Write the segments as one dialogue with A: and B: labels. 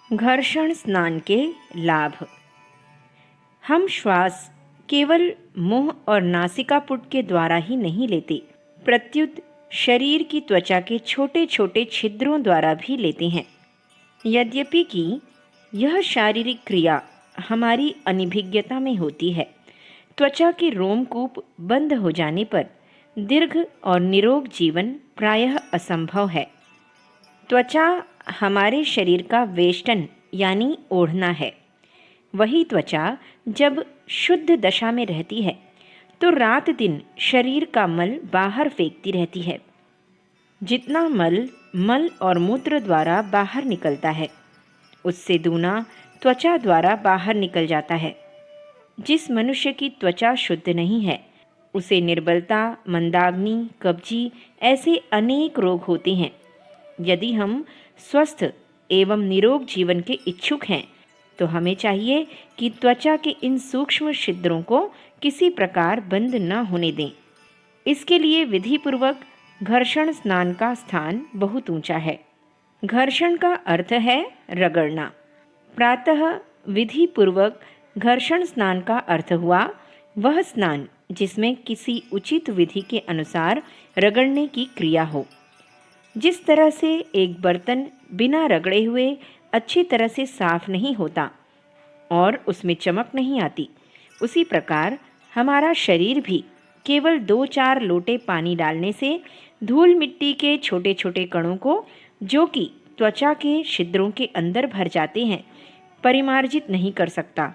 A: घर्षण स्नान के लाभ। हम श्वास केवल मुंह और नासिका पुट के द्वारा ही नहीं लेते, प्रत्युत शरीर की त्वचा के छोटे छोटे छिद्रों द्वारा भी लेते हैं। यद्यपि कि यह शारीरिक क्रिया हमारी अनभिज्ञता में होती है, त्वचा के रोमकूप बंद हो जाने पर दीर्घ और निरोग जीवन प्रायः असंभव है। त्वचा हमारे शरीर का वेष्टन यानी ओढ़ना है। वही त्वचा जब शुद्ध दशा में रहती है तो रात दिन शरीर का मल बाहर फेंकती रहती है। जितना मल और मूत्र द्वारा बाहर निकलता है, उससे दूना त्वचा द्वारा बाहर निकल जाता है। जिस मनुष्य की त्वचा शुद्ध नहीं है, उसे निर्बलता, मंदाग्नि, कब्जी ऐसे अनेक रोग होते हैं। यदि हम स्वस्थ एवं निरोग जीवन के इच्छुक हैं तो हमें चाहिए कि त्वचा के इन सूक्ष्म छिद्रों को किसी प्रकार बंद न होने दें। इसके लिए विधिपूर्वक घर्षण स्नान का स्थान बहुत ऊंचा है। घर्षण का अर्थ है रगड़ना। प्रातः विधिपूर्वक घर्षण स्नान का अर्थ हुआ वह स्नान जिसमें किसी उचित विधि के अनुसार रगड़ने की क्रिया हो। जिस तरह से एक बर्तन बिना रगड़े हुए अच्छी तरह से साफ नहीं होता और उसमें चमक नहीं आती, उसी प्रकार हमारा शरीर भी केवल 2-4 लोटे पानी डालने से धूल मिट्टी के छोटे छोटे कणों को, जो कि त्वचा के छिद्रों के अंदर भर जाते हैं, परिमार्जित नहीं कर सकता।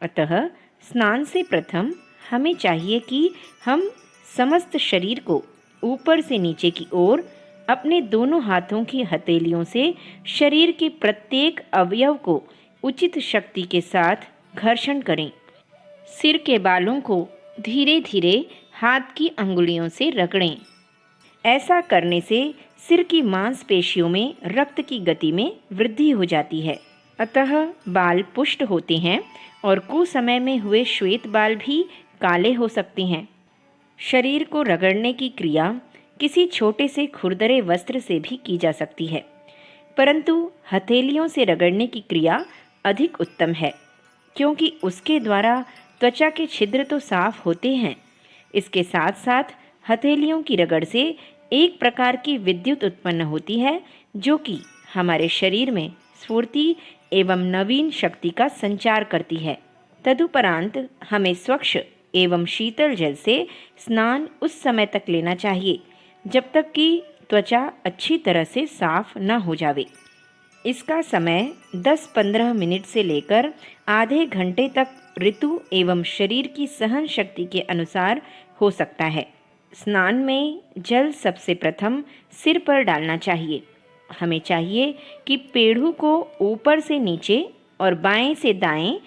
A: अतः स्नान से प्रथम हमें चाहिए कि हम समस्त शरीर को ऊपर से नीचे की ओर अपने दोनों हाथों की हथेलियों से शरीर के प्रत्येक अवयव को उचित शक्ति के साथ घर्षण करें। सिर के बालों को धीरे धीरे हाथ की अंगुलियों से रगड़ें। ऐसा करने से सिर की मांसपेशियों में रक्त की गति में वृद्धि हो जाती है, अतः बाल पुष्ट होते हैं और कुसमय में हुए श्वेत बाल भी काले हो सकते हैं। शरीर को रगड़ने की क्रिया किसी छोटे से खुरदरे वस्त्र से भी की जा सकती है, परंतु हथेलियों से रगड़ने की क्रिया अधिक उत्तम है, क्योंकि उसके द्वारा त्वचा के छिद्र तो साफ होते हैं, इसके साथ साथ हथेलियों की रगड़ से एक प्रकार की विद्युत उत्पन्न होती है, जो कि हमारे शरीर में स्फूर्ति एवं नवीन शक्ति का संचार करती है। तदुपरांत हमें स्वच्छ एवं शीतल जल से स्नान उस समय तक लेना चाहिए जब तक कि त्वचा अच्छी तरह से साफ न हो जावे। इसका समय 10-15 मिनट से लेकर आधे घंटे तक ऋतु एवं शरीर की सहन शक्ति के अनुसार हो सकता है। स्नान में जल सबसे प्रथम सिर पर डालना चाहिए। हमें चाहिए कि पेड़ू को ऊपर से नीचे और बाएं से दाएं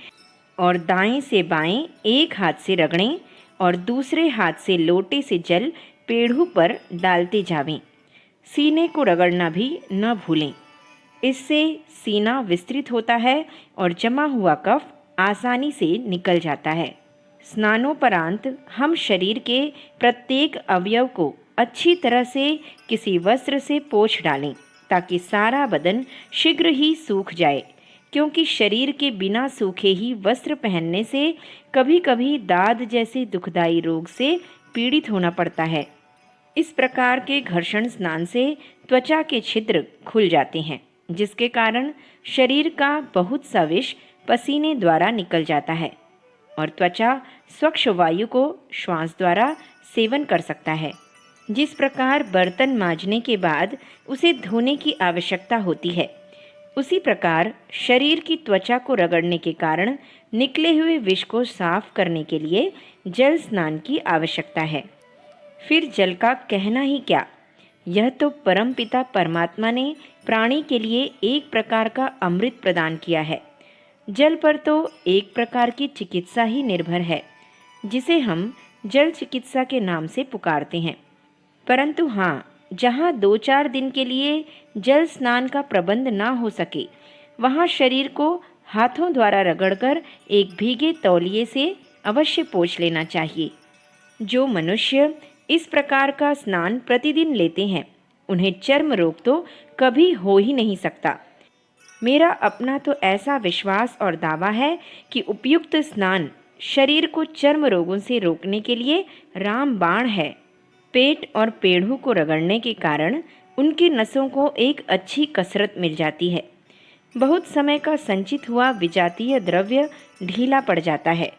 A: और दाएं से बाएं एक हाथ से रगड़ें और दूसरे हाथ से लोटे से जल पेड़ू पर डालते जावें। सीने को रगड़ना भी न भूलें। इससे सीना विस्तृत होता है और जमा हुआ कफ आसानी से निकल जाता है। स्नानोपरांत हम शरीर के प्रत्येक अवयव को अच्छी तरह से किसी वस्त्र से पोंछ डालें, ताकि सारा बदन शीघ्र ही सूख जाए, क्योंकि शरीर के बिना सूखे ही वस्त्र पहनने से कभी कभी दाद जैसे दुखदायी रोग से पीड़ित होना पड़ता है। इस प्रकार के घर्षण स्नान से त्वचा के छिद्र खुल जाते हैं, जिसके कारण शरीर का बहुत सा विष पसीने द्वारा निकल जाता है और त्वचा स्वच्छ वायु को श्वास द्वारा सेवन कर सकता है। जिस प्रकार बर्तन मांजने के बाद उसे धोने की आवश्यकता होती है, उसी प्रकार शरीर की त्वचा को रगड़ने के कारण निकले हुए विष को साफ करने के लिए जल स्नान की आवश्यकता है। फिर जल का कहना ही क्या, यह तो परमपिता परमात्मा ने प्राणी के लिए एक प्रकार का अमृत प्रदान किया है। जल पर तो एक प्रकार की चिकित्सा ही निर्भर है, जिसे हम जल चिकित्सा के नाम से पुकारते हैं। परंतु हाँ, जहाँ 2-4 दिन के लिए जल स्नान का प्रबंध ना हो सके, वहाँ शरीर को हाथों द्वारा रगड़कर एक भीगे तौलिए से अवश्य पोंछ लेना चाहिए। जो मनुष्य इस प्रकार का स्नान प्रतिदिन लेते हैं, उन्हें चर्म रोग तो कभी हो ही नहीं सकता। मेरा अपना तो ऐसा विश्वास और दावा है कि उपयुक्त स्नान शरीर को चर्म रोगों से रोकने के लिए रामबाण है। पेट और पेड़ों को रगड़ने के कारण उनकी नसों को एक अच्छी कसरत मिल जाती है। बहुत समय का संचित हुआ विजातीय द्रव्य ढीला पड़ जाता है,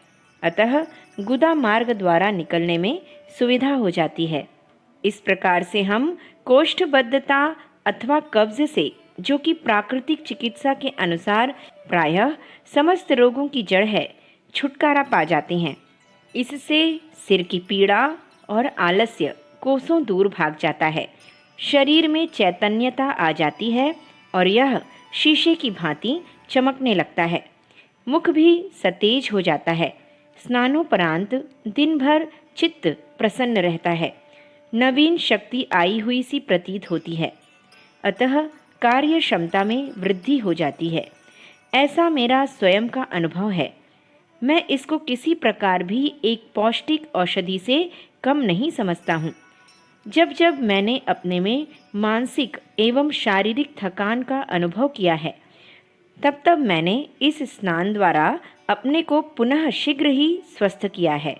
A: अतः गुदा मार्ग द्वारा निकलने में सुविधा हो जाती है। इस प्रकार से हम कोष्ठबद्धता अथवा कब्ज से, जो कि प्राकृतिक चिकित्सा के अनुसार प्रायः समस्त रोगों की जड़ है, छुटकारा पा जाते हैं। इससे सिर की पीड़ा और आलस्य कोसों दूर भाग जाता है। शरीर में चैतन्यता आ जाती है और यह शीशे की भांति चमकने लगता है। मुख भी सतेज हो जाता है। स्नानोपरांत दिन भर चित्त प्रसन्न रहता है। नवीन शक्ति आई हुई सी प्रतीत होती है, अतः कार्य क्षमता में वृद्धि हो जाती है। ऐसा मेरा स्वयं का अनुभव है। मैं इसको किसी प्रकार भी एक पौष्टिक औषधि से कम नहीं समझता हूँ। जब जब मैंने अपने में मानसिक एवं शारीरिक थकान का अनुभव किया है, तब तब मैंने इस स्नान द्वारा अपने को पुनः शीघ्र ही स्वस्थ किया है।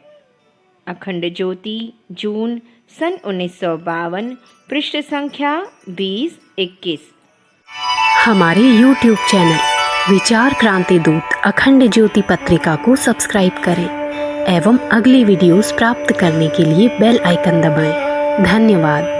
A: अखंड ज्योति, जून सन 1952, पृष्ठ संख्या 20-21।
B: हमारे YouTube चैनल विचार क्रांति दूत अखंड ज्योति पत्रिका को सब्सक्राइब करें एवं अगली वीडियोस प्राप्त करने के लिए बेल आइकन दबाएं। धन्यवाद।